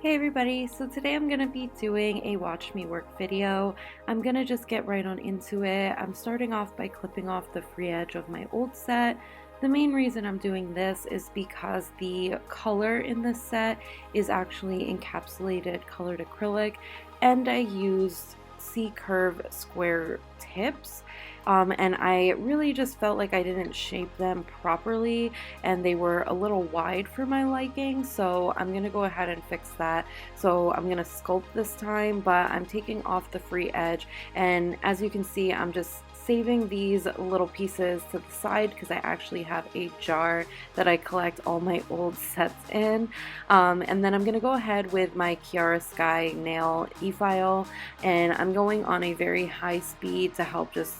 Hey everybody, so today I'm going to be doing a watch me work video. I'm going to just get right on into it. I'm starting off by clipping off the free edge of my old set. The main reason I'm doing this is because the color in this set is actually encapsulated colored acrylic, and I used C-curve square tips. And I really just felt like I didn't shape them properly and they were a little wide for my liking, so I'm gonna go ahead and fix that. So I'm gonna sculpt this time, but I'm taking off the free edge, and as you can see, I'm just saving these little pieces to the side because I actually have a jar that I collect all my old sets in. And then I'm gonna go ahead with my Kiara Sky nail e-file, and I'm going on a very high speed to help just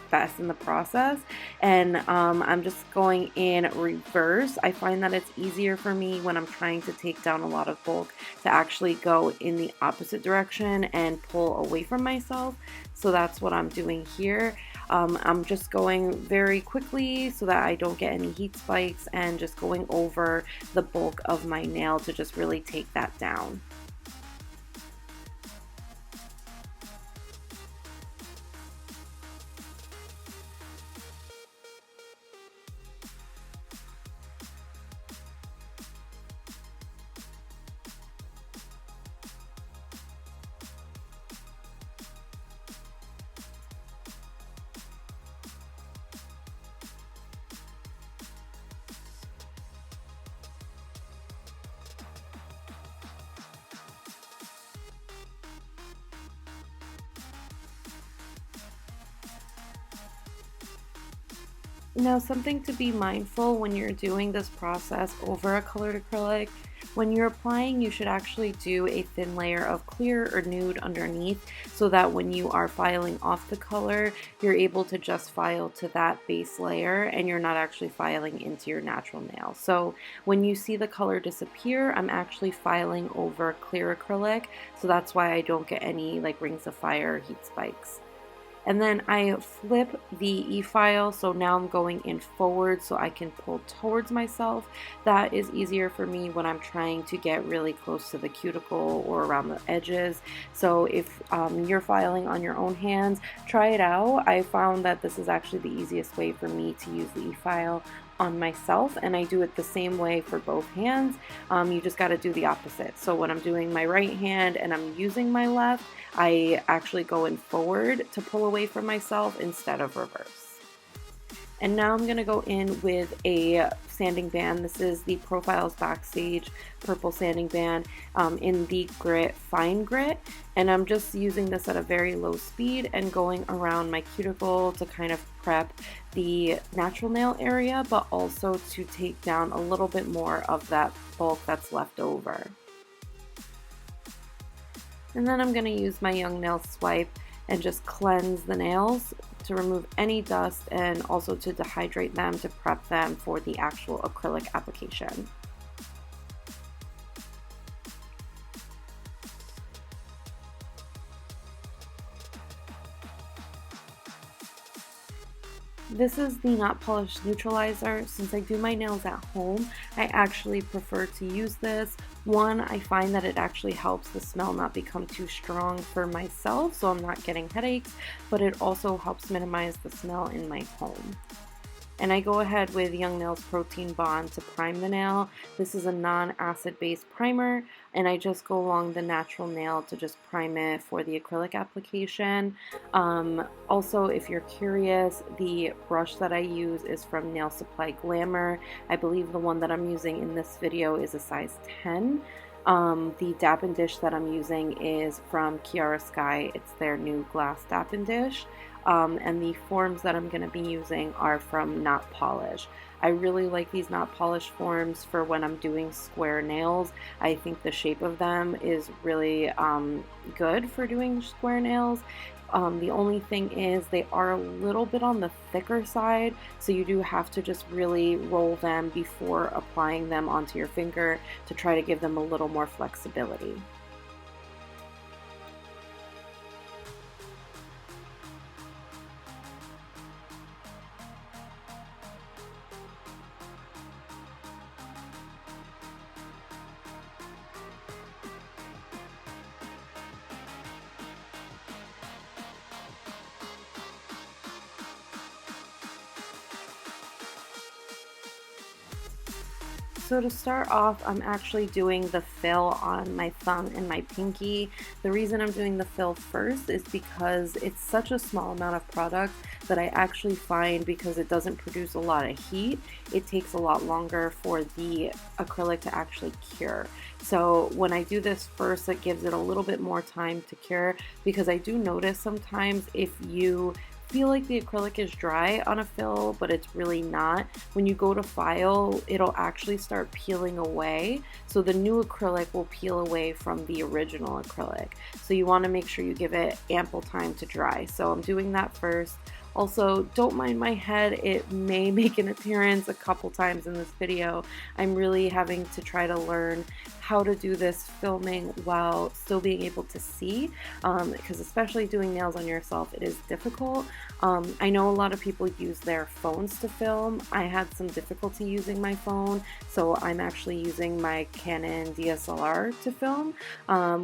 fast in the process, and I'm just going in reverse. I find that it's easier for me when I'm trying to take down a lot of bulk to actually go in the opposite direction and pull away from myself, so that's what I'm doing here. I'm just going very quickly so that I don't get any heat spikes, and just going over the bulk of my nail to just really take that down. Now, something to be mindful when you're doing this process over a colored acrylic, when you're applying, you should actually do a thin layer of clear or nude underneath so that when you are filing off the color, you're able to just file to that base layer and you're not actually filing into your natural nail. So when you see the color disappear, I'm actually filing over clear acrylic, so that's why I don't get any like rings of fire or heat spikes. And then I flip the e-file, so now I'm going in forward so I can pull towards myself. That is easier for me when I'm trying to get really close to the cuticle or around the edges. So if you're filing on your own hands, try it out. I found that this is actually the easiest way for me to use the e-file on myself, and I do it the same way for both hands. You just got to do the opposite. So when I'm doing my right hand and I'm using my left, I actually go in forward to pull away from myself instead of reverse. And now I'm going to go in with a sanding band. This is the Profiles Backstage purple sanding band in the grit, fine grit. And I'm just using this at a very low speed and going around my cuticle to kind of prep the natural nail area, but also to take down a little bit more of that bulk that's left over. And then I'm going to use my Young Nail Swipe and just cleanse the nails to remove any dust and also to dehydrate them to prep them for the actual acrylic application. This is the Not Polished Neutralizer. Since I do my nails at home, I actually prefer to use this. One, I find that it actually helps the smell not become too strong for myself, so I'm not getting headaches, but it also helps minimize the smell in my home. And I go ahead with Young Nails Protein Bond to prime the nail. This is a non-acid based primer, and I just go along the natural nail to just prime it for the acrylic application. Also, if you're curious, the brush that I use is from Nail Supply Glamour. I believe the one that I'm using in this video is a size 10. The dap and dish that I'm using is from Kiara Sky. It's their new glass dap and dish. And the forms that I'm going to be using are from Not Polish. I really like these Not Polish forms for when I'm doing square nails. I think the shape of them is really good for doing square nails. The only thing is they are a little bit on the thicker side, so you do have to just really roll them before applying them onto your finger to try to give them a little more flexibility. So to start off, I'm actually doing the fill on my thumb and my pinky. The reason I'm doing the fill first is because it's such a small amount of product that I actually find, because it doesn't produce a lot of heat, it takes a lot longer for the acrylic to actually cure. So when I do this first, it gives it a little bit more time to cure, because I do notice sometimes if you feel like the acrylic is dry on a fill, but it's really not. When you go to file, it'll actually start peeling away. So the new acrylic will peel away from the original acrylic. So you want to make sure you give it ample time to dry. So I'm doing that first. Also, don't mind my head, it may make an appearance a couple times in this video. I'm really having to try to learn how to do this filming while still being able to see, because especially doing nails on yourself, it is difficult. I know a lot of people use their phones to film. I had some difficulty using my phone, so I'm actually using my Canon DSLR to film,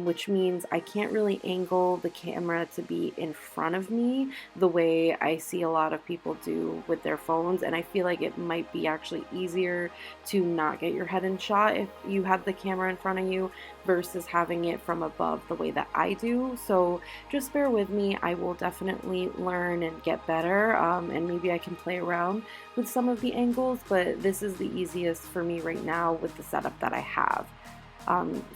which means I can't really angle the camera to be in front of me the way I see a lot of people do with their phones, and I feel like it might be actually easier to not get your head in shot if you have the camera in front of you versus having it from above the way that I do. So just bear with me. I will definitely learn and get better, and maybe I can play around with some of the angles, but this is the easiest for me right now with the setup that I have.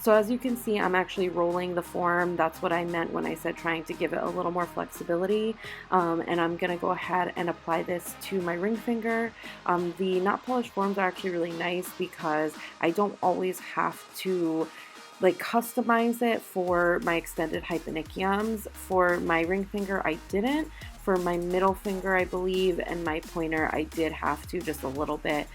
So as you can see, I'm actually rolling the form. That's what I meant when I said trying to give it a little more flexibility. And I'm going to go ahead and apply this to my ring finger. The not polished forms are actually really nice because I don't always have to like customize it for my extended hyponychiums. For my ring finger, I didn't. For my middle finger, I believe, and my pointer, I did have to just a little bit.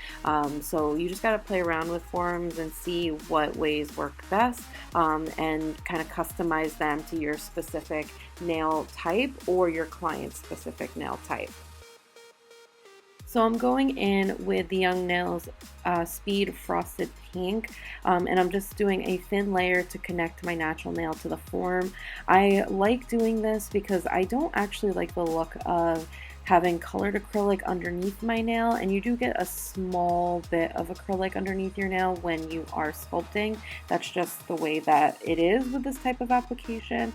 So you just got to play around with forms and see what ways work best, and kind of customize them to your specific nail type or your client's specific nail type. So I'm going in with the Young Nails Speed Frosted Pink, and I'm just doing a thin layer to connect my natural nail to the form. I like doing this because I don't actually like the look of having colored acrylic underneath my nail, and you do get a small bit of acrylic underneath your nail when you are sculpting. That's just the way that it is with this type of application.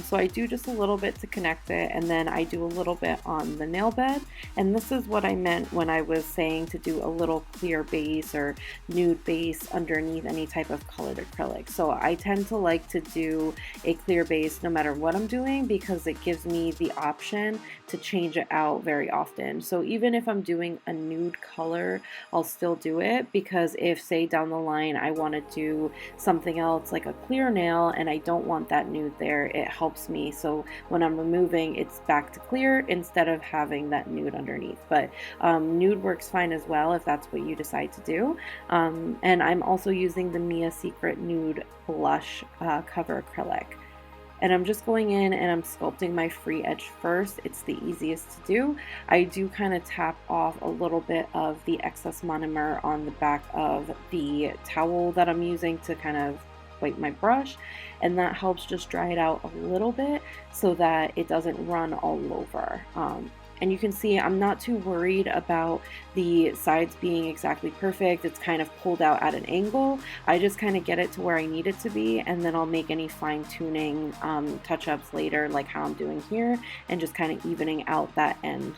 So I do just a little bit to connect it, and then I do a little bit on the nail bed, and this is what I meant when I was saying to do a little clear base or nude base underneath any type of colored acrylic. So I tend to like to do a clear base no matter what I'm doing, because it gives me the option to change it out very often. So even if I'm doing a nude color, I'll still do it, because if, say, down the line I want to do something else like a clear nail and I don't want that nude there, it helps me. So when I'm removing, it's back to clear instead of having that nude underneath. But nude works fine as well if that's what you decide to do. And I'm also using the Mia Secret Nude Blush Cover Acrylic. And I'm just going in and I'm sculpting my free edge first. It's the easiest to do. I do kind of tap off a little bit of the excess monomer on the back of the towel that I'm using to kind of wipe my brush, and that helps just dry it out a little bit so that it doesn't run all over. And you can see I'm not too worried about the sides being exactly perfect. It's kind of pulled out at an angle. I just kind of get it to where I need it to be, and then I'll make any fine-tuning touch-ups later, like how I'm doing here, and just kind of evening out that end.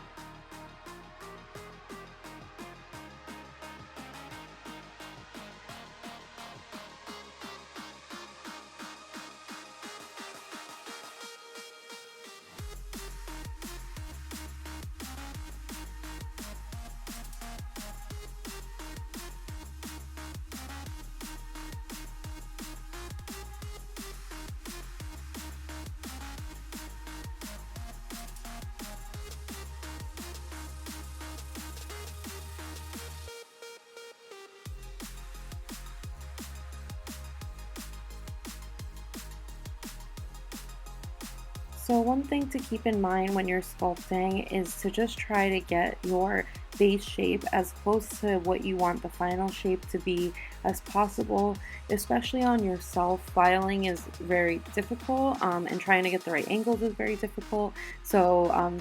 So one thing to keep in mind when you're sculpting is to just try to get your base shape as close to what you want the final shape to be as possible. Especially on yourself, filing is very difficult, and trying to get the right angles is very difficult. So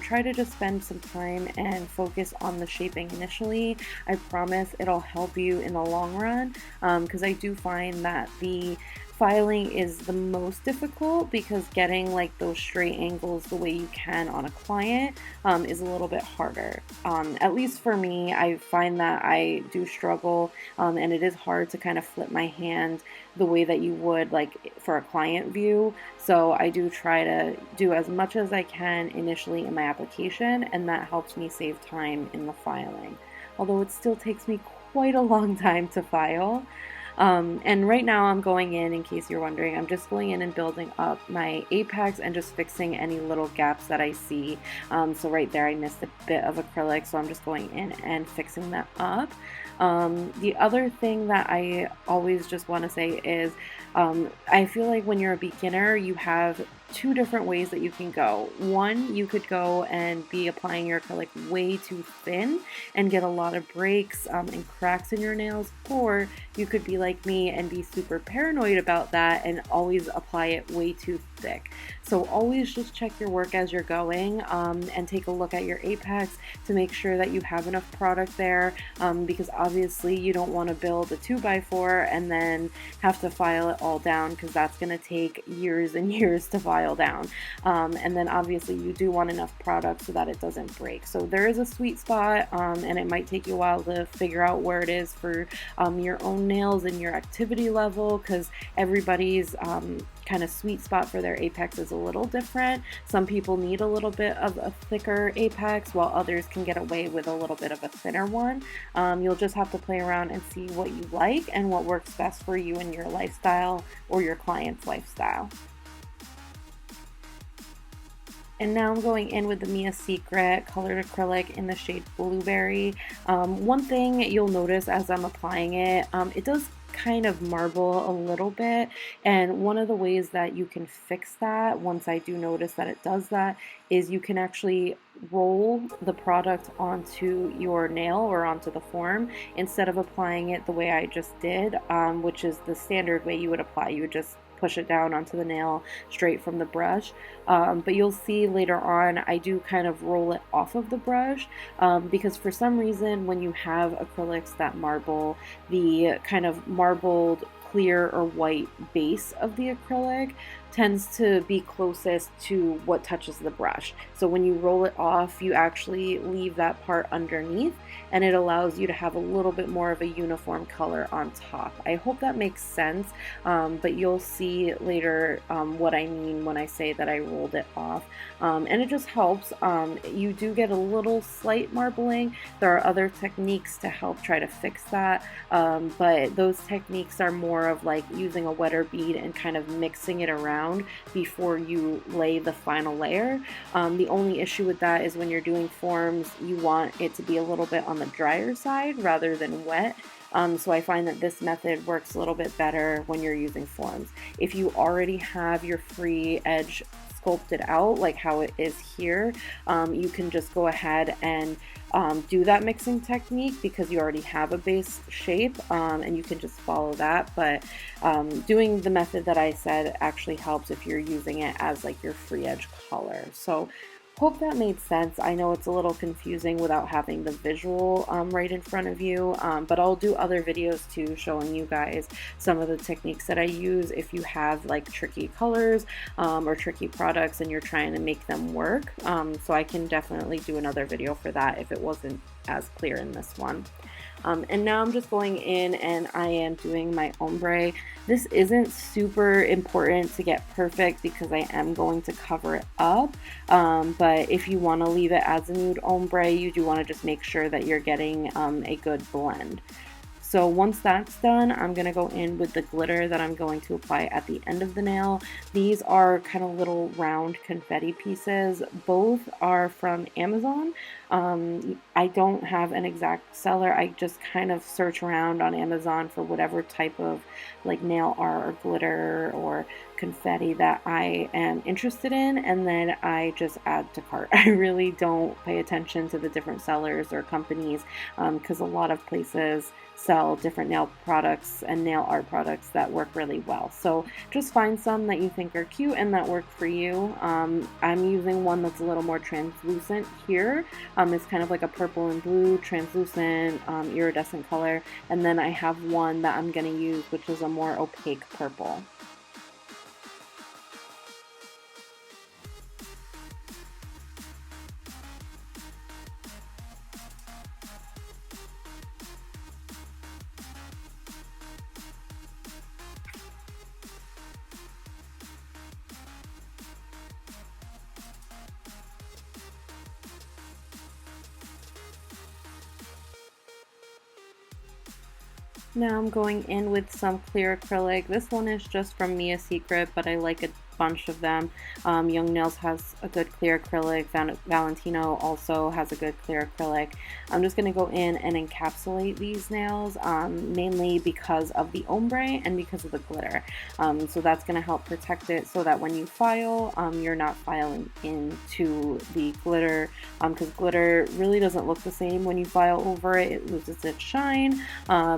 try to just spend some time and focus on the shaping initially. I promise it'll help you in the long run, because I do find that the filing is the most difficult, because getting like those straight angles the way you can on a client is a little bit harder. At least for me, I find that I do struggle, and it is hard to kind of flip my hand the way that you would like for a client view. So I do try to do as much as I can initially in my application, and that helps me save time in the filing. Although it still takes me quite a long time to file. And right now I'm going in case you're wondering, I'm just going in and building up my apex and just fixing any little gaps that I see. So right there I missed a bit of acrylic, so I'm just going in and fixing that up. The other thing that I always just want to say is I feel like when you're a beginner, you have two different ways that you can go. One, you could go and be applying your acrylic way too thin and get a lot of breaks and cracks in your nails, or you could be like me and be super paranoid about that and always apply it way too thick. So always just check your work as you're going, and take a look at your apex to make sure that you have enough product there, because obviously you don't want to build a 2x4 and then have to file it all down, because that's going to take years and years to file down. And then obviously you do want enough product so that it doesn't break. So there is a sweet spot, and it might take you a while to figure out where it is for your own nails and your activity level, because everybody's kind of sweet spot for their apex is a little different. Some people need a little bit of a thicker apex, while others can get away with a little bit of a thinner one. You'll just have to play around and see what you like and what works best for you and your lifestyle or your client's lifestyle. And now I'm going in with the Mia Secret colored acrylic in the shade Blueberry. One thing you'll notice as I'm applying it, it does kind of marble a little bit, and one of the ways that you can fix that, once I do notice that it does that, is you can actually roll the product onto your nail or onto the form instead of applying it the way I just did, which is the standard way you would apply. You would just push it down onto the nail straight from the brush, but you'll see later on I do kind of roll it off of the brush, because for some reason when you have acrylics that marble, the kind of marbled clear or white base of the acrylic tends to be closest to what touches the brush. So when you roll it off, you actually leave that part underneath, and it allows you to have a little bit more of a uniform color on top. I hope that makes sense, but you'll see later what I mean when I say that I rolled it off. And it just helps. You do get a little slight marbling. There are other techniques to help try to fix that, but those techniques are more of like using a wetter bead and kind of mixing it around before you lay the final layer. The only issue with that is when you're doing forms, you want it to be a little bit on the drier side rather than wet. So I find that this method works a little bit better when you're using forms. If you already have your free edge sculpted out like how it is here, you can just go ahead and do that mixing technique because you already have a base shape, and you can just follow that. But doing the method that I said actually helps if you're using it as like your free edge color. So hope that made sense. I know it's a little confusing without having the visual right in front of you, but I'll do other videos too showing you guys some of the techniques that I use if you have like tricky colors or tricky products and you're trying to make them work. So I can definitely do another video for that if it wasn't as clear in this one. And now I'm just going in and I am doing my ombre. This isn't super important to get perfect because I am going to cover it up, but if you want to leave it as a nude ombre, you do want to just make sure that you're getting a good blend. So once that's done, I'm going to go in with the glitter that I'm going to apply at the end of the nail. These are kind of little round confetti pieces. Both are from Amazon. I don't have an exact seller. I just kind of search around on Amazon for whatever type of like nail art or glitter or confetti that I am interested in, and then I just add to cart. I really don't pay attention to the different sellers or companies because a lot of places sell different nail products and nail art products that work really well. So just find some that you think are cute and that work for you. I'm using one that's a little more translucent here. It's kind of like a purple and blue translucent iridescent color, and then I have one that I'm going to use which is a more opaque purple. Now I'm going in with some clear acrylic. This one is just from Mia Secret, but I like a bunch of them. Young Nails has a good clear acrylic. Valentino also has a good clear acrylic. I'm just going to go in and encapsulate these nails, mainly because of the ombre and because of the glitter. So that's going to help protect it so that when you file, you're not filing into the glitter, because glitter really doesn't look the same when you file over it. It loses its shine.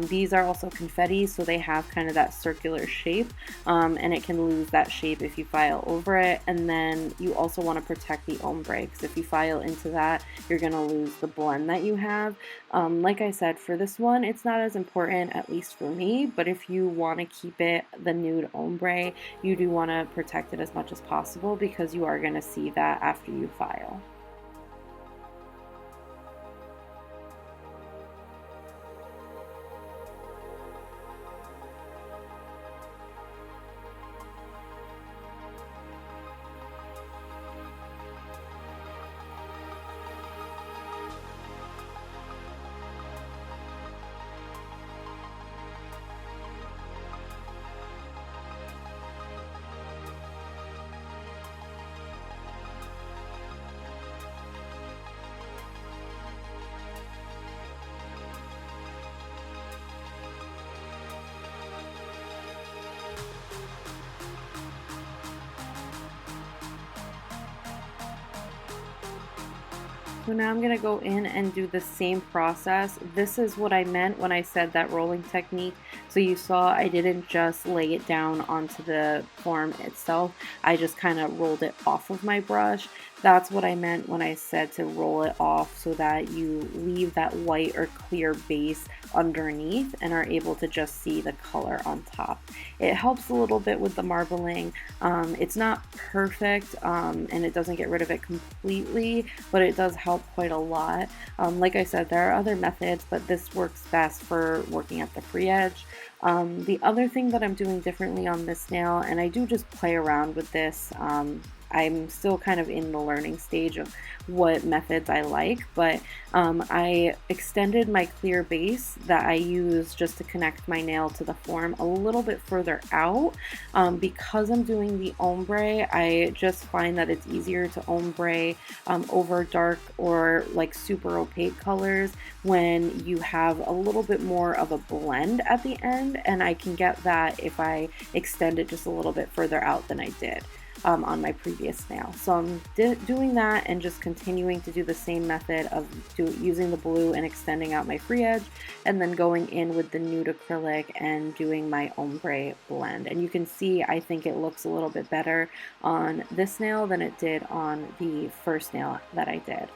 These are also confetti, so they have kind of that circular shape, and it can lose that shape if you file over it. And then you also want to protect the ombre, because if you file into that, you're going to lose the blend that you have. Like I said, for this one, it's not as important, at least for me, but if you want to keep it the nude ombre, you do want to protect it as much as possible because you are going to see that after you file. So now I'm going to go in and do the same process. This is what I meant when I said that rolling technique. So you saw I didn't just lay it down onto the form itself. I just kind of rolled it off of my brush. That's what I meant when I said to roll it off, so that you leave that white or clear base underneath and are able to just see the color on top. It helps a little bit with the marbling. It's not perfect, and it doesn't get rid of it completely, but it does help quite a lot. Like I said, there are other methods, but this works best for working at the free edge. The other thing that I'm doing differently on this nail, and I do just play around with this, I'm still kind of in the learning stage of what methods I like, but I extended my clear base that I use just to connect my nail to the form a little bit further out. Because I'm doing the ombre, I just find that it's easier to ombre over dark or like super opaque colors when you have a little bit more of a blend at the end, and I can get that if I extend it just a little bit further out than I did on my previous nail. So I'm doing that and just continuing to do the same method of using the blue and extending out my free edge, and then going in with the nude acrylic and doing my ombre blend. And you can see I think it looks a little bit better on this nail than it did on the first nail that I did.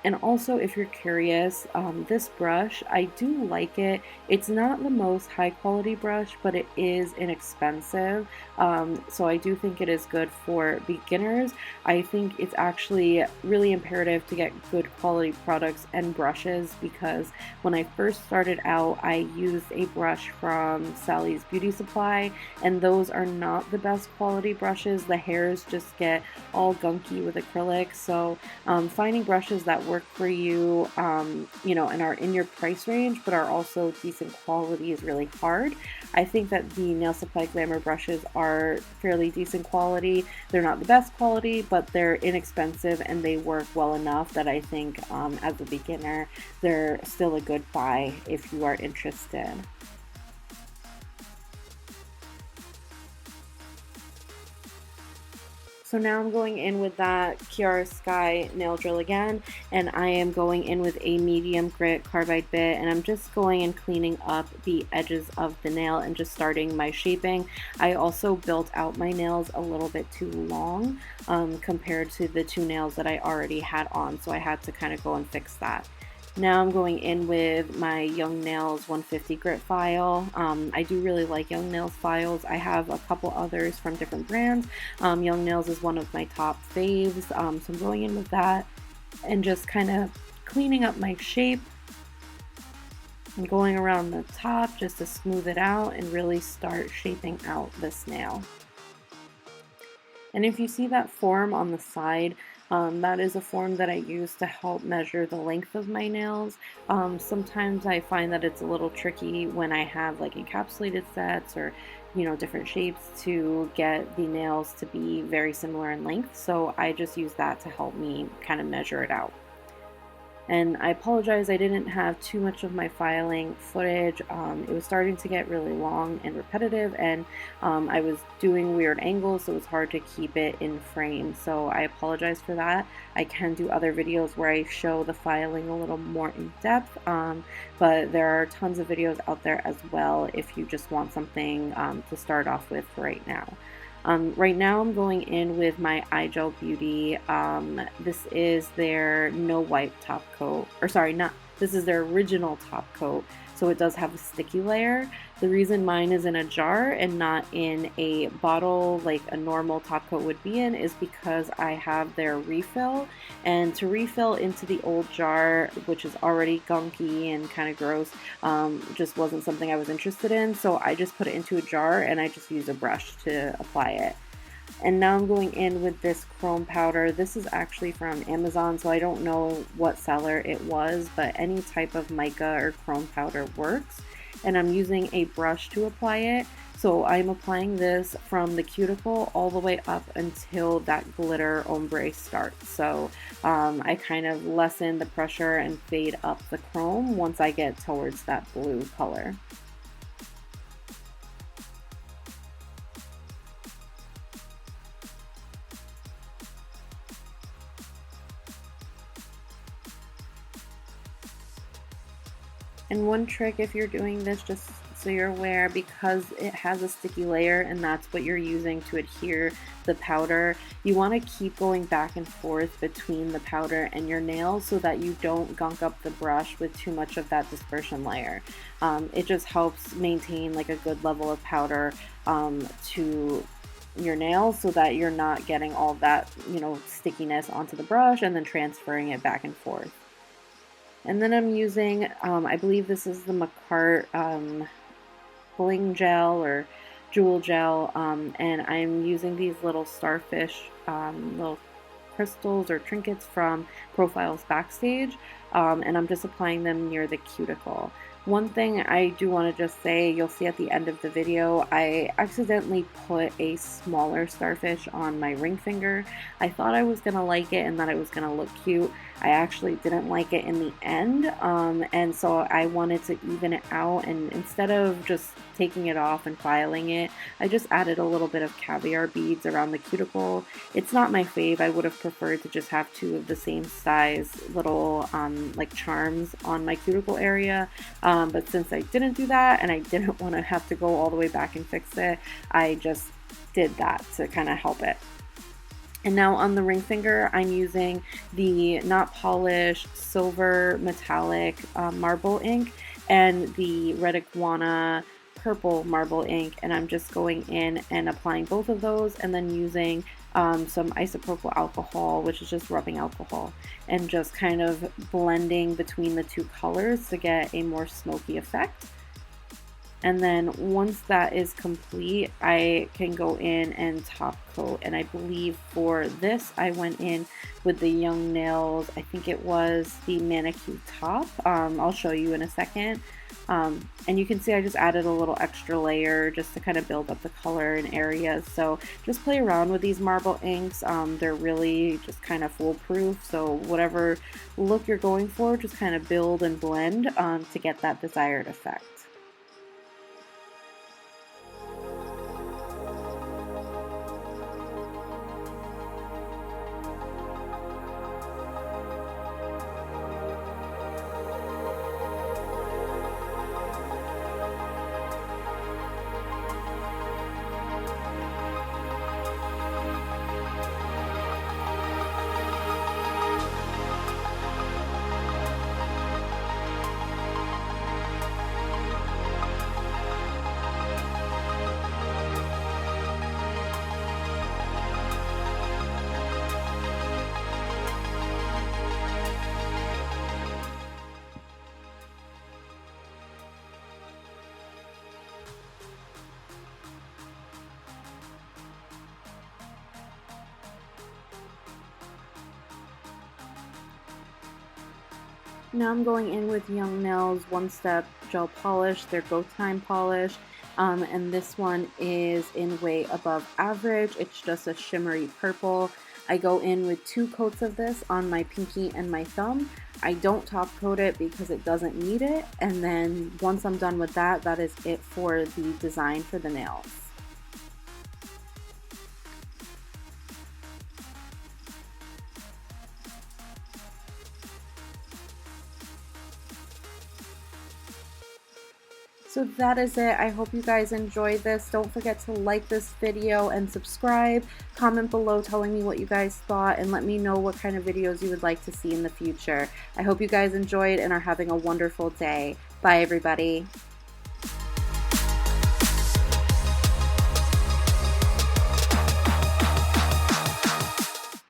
And also, if you're curious, this brush, I do like it. It's not the most high quality brush, but it is inexpensive. So I do think it is good for beginners. I think it's actually really imperative to get good quality products and brushes, because when I first started out, I used a brush from Sally's Beauty Supply, and those are not the best quality brushes. The hairs just get all gunky with acrylic. So finding brushes brushes that work for you, you know, and are in your price range but are also decent quality is really hard. I think that the Nail Supply Glamour brushes are fairly decent quality. They're not the best quality, but they're inexpensive and they work well enough that I think as a beginner they're still a good buy if you are interested. So now I'm going in with that Kiara Sky nail drill again, and I am going in with a medium grit carbide bit, and I'm just going and cleaning up the edges of the nail and just starting my shaping. I also built out my nails a little bit too long compared to the two nails that I already had on, so I had to kind of go and fix that. Now I'm going in with my Young Nails 150 grit file. I do really like Young Nails files. I have a couple others from different brands. Young Nails is one of my top faves, so I'm going in with that and just kind of cleaning up my shape and going around the top just to smooth it out and really start shaping out this nail. And if you see that form on the side, that is a form that I use to help measure the length of my nails. Sometimes I find that it's a little tricky when I have like encapsulated sets or, you know, different shapes to get the nails to be very similar in length. So I just use that to help me kind of measure it out. And I apologize, I didn't have too much of my filing footage. It was starting to get really long and repetitive, and I was doing weird angles, so it was hard to keep it in frame. So I apologize for that. I can do other videos where I show the filing a little more in depth, but there are tons of videos out there as well if you just want something to start off with right now. Right now I'm going in with my iGel Beauty. This is their no wipe top coat, or sorry, this is their original top coat, so it does have a sticky layer. The reason mine is in a jar and not in a bottle like a normal top coat would be in is because I have their refill, and to refill into the old jar, which is already gunky and kind of gross, just wasn't something I was interested in, so I just put it into a jar and I just use a brush to apply it. And now I'm going in with this chrome powder. This is actually from Amazon, so I don't know what seller it was, but any type of mica or chrome powder works. And I'm using a brush to apply it. So I'm applying this from the cuticle all the way up until that glitter ombre starts. So I kind of lessen the pressure and fade up the chrome once I get towards that blue color. And one trick if you're doing this, just so you're aware, because it has a sticky layer and that's what you're using to adhere the powder, you want to keep going back and forth between the powder and your nails so that you don't gunk up the brush with too much of that dispersion layer. It just helps maintain like a good level of powder to your nails so that you're not getting all that, you know, stickiness onto the brush and then transferring it back and forth. And then I'm using, I believe this is the Macart bling gel or jewel gel, and I'm using these little starfish, little crystals or trinkets from Profiles Backstage, and I'm just applying them near the cuticle. One thing I do want to just say, you'll see at the end of the video, I accidentally put a smaller starfish on my ring finger. I thought I was going to like it and that it was going to look cute. I actually didn't like it in the end, and so I wanted to even it out, and instead of just taking it off and filing it, I just added a little bit of caviar beads around the cuticle. It's not my fave. I would have preferred to just have two of the same size little like charms on my cuticle area, but since I didn't do that and I didn't want to have to go all the way back and fix it, I just did that to kind of help it. And now on the ring finger, I'm using the Not Polished Silver Metallic Marble ink and the Red Iguana Purple Marble ink, and I'm just going in and applying both of those and then using some isopropyl alcohol, which is just rubbing alcohol, and just kind of blending between the two colors to get a more smoky effect. And then once that is complete, I can go in and top coat. And I believe for this, I went in with the Young Nails. I think it was the Manicure top. I'll show you in a second. And you can see I just added a little extra layer just to kind of build up the color in areas. So just play around with these marble inks. They're really just kind of foolproof. So whatever look you're going for, just kind of build and blend to get that desired effect. Now I'm going in with Young Nails One Step Gel Polish, their Go Time Polish, and this one is in Way Above Average. It's just a shimmery purple. I go in with 2 coats of this on my pinky and my thumb. I don't top coat it because it doesn't need it, and then once I'm done with that, that is it for the design for the nails. So that is it. I hope you guys enjoyed this. Don't forget to like this video and subscribe. Comment below telling me what you guys thought and let me know what kind of videos you would like to see in the future. I hope you guys enjoyed and are having a wonderful day. Bye everybody.